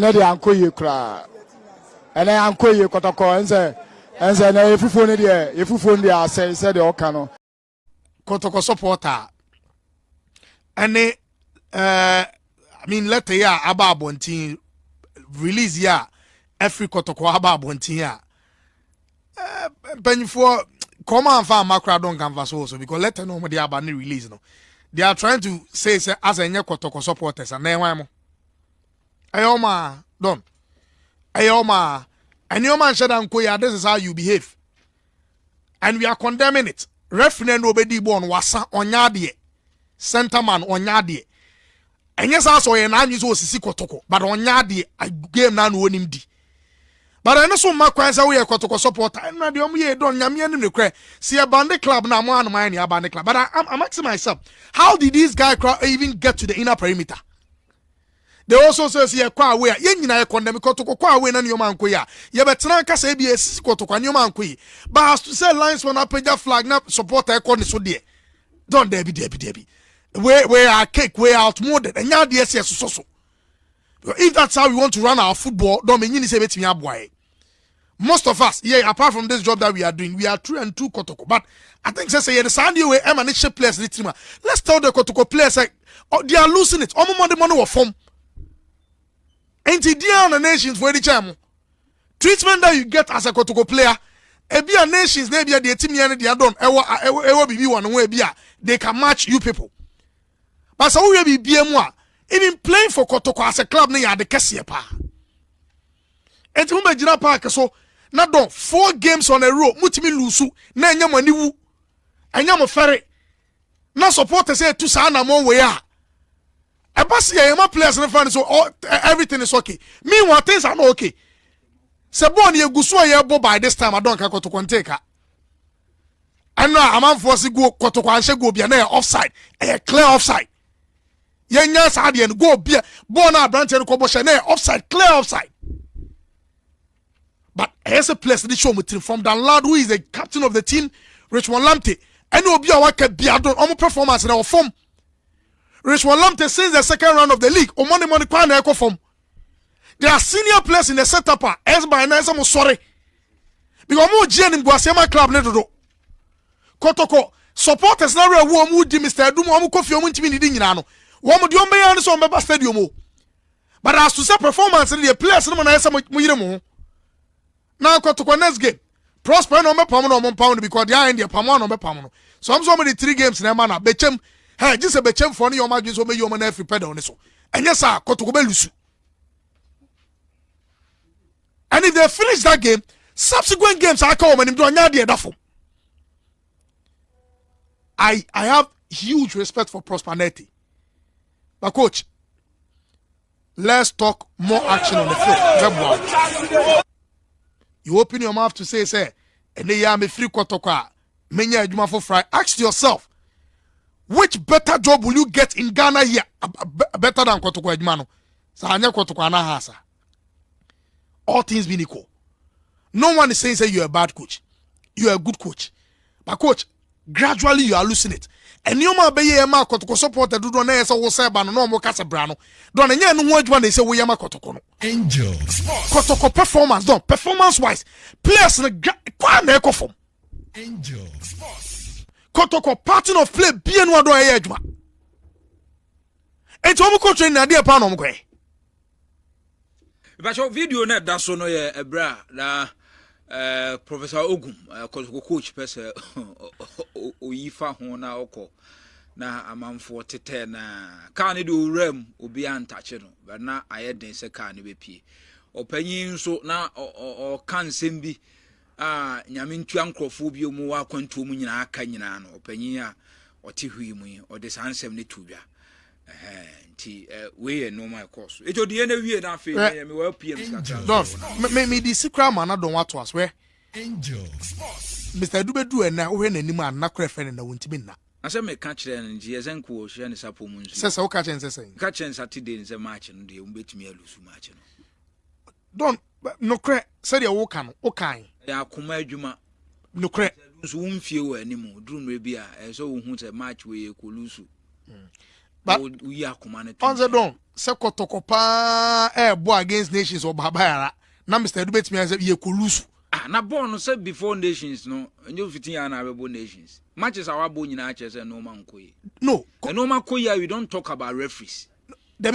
ene de anko ye kra ene anko ye kotoko ense na yefufuo ne de yefufuo ne ase se de oka no kotoko supporter ene I mean let ya aba abontin release ya every kotoko aba abontin ya for come and find macra don't canvas also because let no mo dey aba ni release no they are trying to say as enye kotoko supporters and na enwan mo ayoma don ayoma anyoma nshada nkoya this is how you behave and we are condemning it referee no obedi bo on wasa onyade center man onyade enye sa so ye na anyi so osisi kotoko but onyade game na no onim di but ene so makwan sa we kotoko supporter na de om ye don nyame anim ne kra see a band club na mo anoma ne aband club but I'm asking myself how did these guys even get to the inner perimeter? They also say see kwa away ye nyina ye condemn kotoko kwa away na nyoma anko ya ye betena kasa e bi esisi kotoko nyoma anko yi but as to say lines when apeja flag na supporter e ko ne so de don debi we are cake we are outmoded and nya de ese so if that's how we want to run our football don't mean ni say betimi aboy most of us apart from this job that we are doing we are 3-2 kotoko but I think say the Sunday way emanation players let's tell the kotoko players like they are losing it the money will form. Ain't it the nations for the channel? Treatment that you get as a kotoko player, a nations, maybe the team and they are done. Ever be one way they can match you people. But so we be BM1. Even playing for kotoko as a club, near the Cassia pa. And to Majina Park, so not done 4 games on a row, Mutimi Lusu, Nanyamaniwu, and Yamo Ferry. Not supporters say to Sana more way are. My players in the front, so everything is okay. Meanwhile, things are not okay. Saboni Gusua Yabo by this time, I don't go to Conteka. And now I'm forced to go to Quansha go be an offside, a clear offside. Yanya Sadi and go be Bona Branch and Koboshane offside, clear offside. But here's a place that show me from Dan Lad, who is the captain of the team, Richmond Lamptey, and will be a work at Biadon on performance in our form. Richmond Lamptey since the second round of the league. Money kwana eko form. There are senior players in the setup. As by now, I'm sorry. Because more GN in Guasema club ne dodo. Kotoko supporters na real wo mu di Mr. Edumo amu kofi omu ntimi ni di nyina no. Wo mu di ombe ya so ombe stadium. But as to say performance in the players no na yesa mo yire mo. Now Kotoko next game. Prosper no me pam no mo pound because they are in the pam no me pam no. So I'm so many 3 games na man na bechem. Hey, just a bechem for your margins so me your man every pedal on so. And yes, sir, Kotoko be lusu. And if they finish that game, subsequent games I come and do anya form. I have huge respect for prosperity. But coach, let's talk more action on the field. You open your mouth to say, and they are me free Kotoko. Many adjuma for fry. Ask yourself, which better job will you get in Ghana here? Better than Kotoko Edmano. So anya Kotoko anahasa. All things being equal. No one is saying you're a bad coach. You're a good coach. But coach, gradually you are losing it. And you might be a mark to support the do na so say ban no mo kasa brano. Don enya no ho adwuma na say we yama kotoko no. Angel. Kotoko performance don performance wise. Players na kwa na ekofom. Angel. Kotoko pattern of play be no do aye adwuma. Enti omo coach na dey pa no mo kwe. But your video net that's so no ye bra na Professor Ogum coach person oyifa ho na okọ na amanfo tete na kan do rem obi antache no but na ayeden se kan be pie opanyin so na o kan sembi nyame ntua nkrofo bi mu wa kwantu mu nyina aka nyina no opanyin a ote hui mu o de sansem ne tubia nti we no my course e jodi na wie na fe me we PM skata me di secret man na don wato aswe Angel. Mr. Dubedu na wo hwe nanim an na kra fe na wontimi na ase me ka kire no nji ezenko wo hwe ne sapo mu nsu sese wo ka chen sese ka chen Saturday nse match no de umbetimi alusu match no don no kra se de wo ka no wo kan ya koma adwuma no kra nso wo mfie wo animu drum re bia so wo hu se match we ekolusu But we are commanded. On the don, se kotoko pa boy against nations or babayara. Na Mr. Dubet me say ye kulusu. Ah, na born say before nations no, and you 15 years na before nations. Matches our bone in arches and no man koye. No. And no man koye, we don't talk about referees.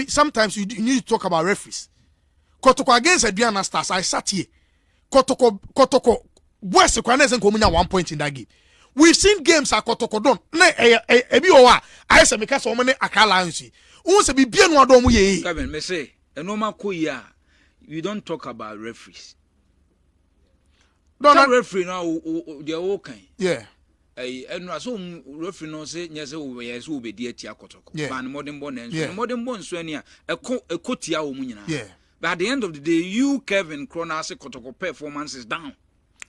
Sometimes you need to talk about referees. Kotoko against Adriana Stars, I sat here. Kotoko West Kwanes and Komina 1 point in that game. We've seen games at Kotoko don. Ebi owa. I say because so many akalansi. Unse bi bien wa don mu ye. Kevin, me say, and no man koye, we don't talk about referees. Don't referee now, they're okay. Yeah. And so referee no say yes will be dear tia kotoko. Yeah. Ban modern born and Yeah. modern born swenia a kotia umunyina. Yeah. But at the end of the day, you Kevin Kronas kotoko performance is down.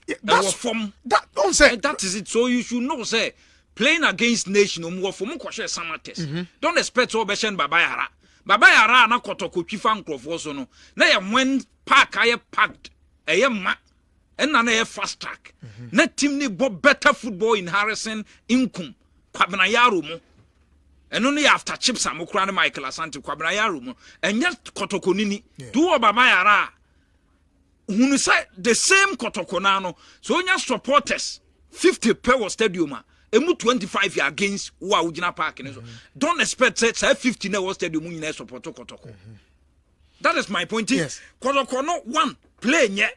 Yeah, that's from that don't say that is it. So you should know say playing against nation more for kwashe summer test. Don't expect all beshen babayara. Babayara na kotoko twifa nkrofo so no. Na ye when park aye packed eye ma and na fast track. Na team ni bo better football in Harrison Inkum. Kwabena yaro mo. And only after chips am okra Michael Asante kwabena yaro mo. And yet kotoko nini. Do babayara. Who say the same kotoko nano. So nya supporters 50 per stadium. Emu 25 year against wa ujina park. Don't expect say 50 na stadium nyina support kotoko. That is my point. Yes. Kotoko no one play nye.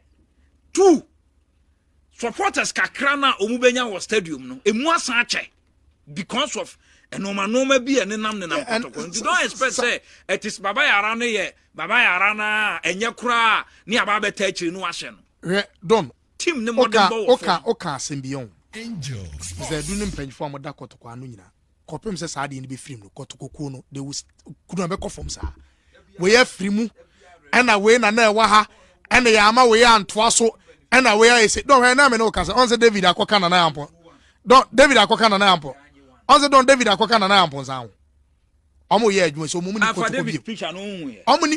2 supporters kakrana omubenya was stadium no emu asan ache because of enoma bi enenam kotoko. You don't expect say it is baba yara ne ye baba yara na enye kura ni aba beta achiri no ahye no don team ne modern ball oka sembion Angel. ze du ne mpanjifo amoda kotoko anu nyina kopem se saade ne be film no kotoko ko no they will kudu be kofom sa we ya frimu ana we na ewa ha ana ya ama we ya antoa so ana we ya say don he na me no ka say on say David akoka na ampo don David akoka na ampo on say don David akoka na ampo nsan omo ye adwuma so omo ni kotoko bi picture no hu ye omo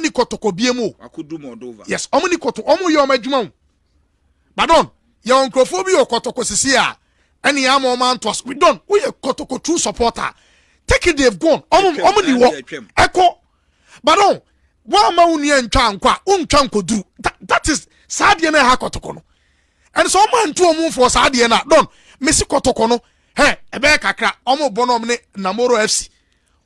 ni kotoko bi emu akudu Moldova. Yes omo ni kotoko omo ye omadwuma but don ye onkrofo bi okotoko sisi a ene ya ma omo anto we don we ye kotoko true supporter take it they've gone omo ni wo eko but don wa ma unu ye ntwa nkwa untwa nkoduru that is saade na ha kotoko no and so omo anto omo for saade na don mesi kotoko no he ebe kakra omo bono ne Namoro FC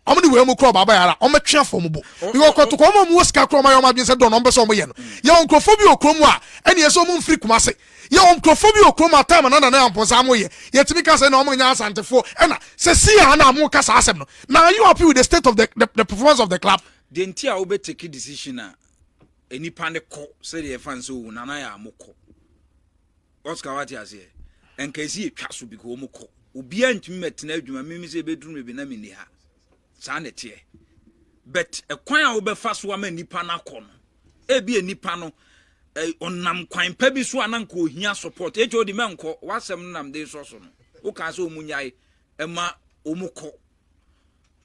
omo ni we mu kro baba yara omo twa fo mubo because kotoko omo mu sika kro ma yo ma bin se don omo be so omo ye no ye onkrofo bi okrom a ene ye so omo mfiri Kumasi ye onkrofo bi okrom a time na amposa mo ye ye timi ka se na omo nya asantefo ena se si ya na mo ka sa asem no now you happy with the state of the performance of the club The entire obe take decision any pande ko say the fans so na na ya amoko Oscar what ya say en kesi etwa so bi ko omoko obi antumi metena adwuma mimi se bedrum me bi na mini ha sa na tie but ekwan a obe fa so ama nipa na ko no e bi nipa no onam kwan pa bi so ananka ohia support ejo di menko wasem nam de so no o ka so omunyai ema omoko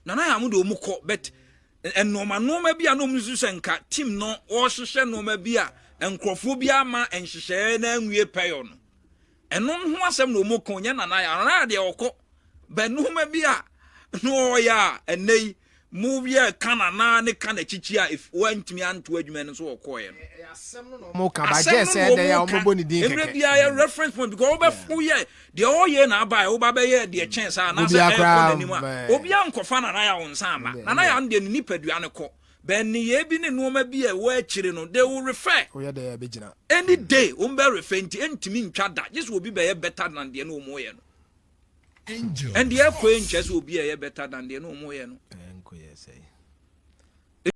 na na ya mu de omoko but and no bi a no musu senka team no o hwehwe no ma bi a enkrofo bi ama enhwehwe na anwie payo no eno ho asem no mo kon nya na ya de okọ be no ma bi a no ya enei move ya kana na ne kana chichi a if wantimi anto adwuma no so okọ ye no asem no mo ka ba je se de ya o mo ni din keke every bi a reference point because obefu ye de o ye na aba o ba be ye de chance na se obi ankofa na ya wonsa ama na ya de ni nipadua ne kọ ben ni ye bi ne no ma bi a wa chire no they will refer o ye de ya be gina any day o be refer nti entimi ntwa da just will be better than de no mo ye no Angel. and the airplane just will be better than the no mo ye no enko ye say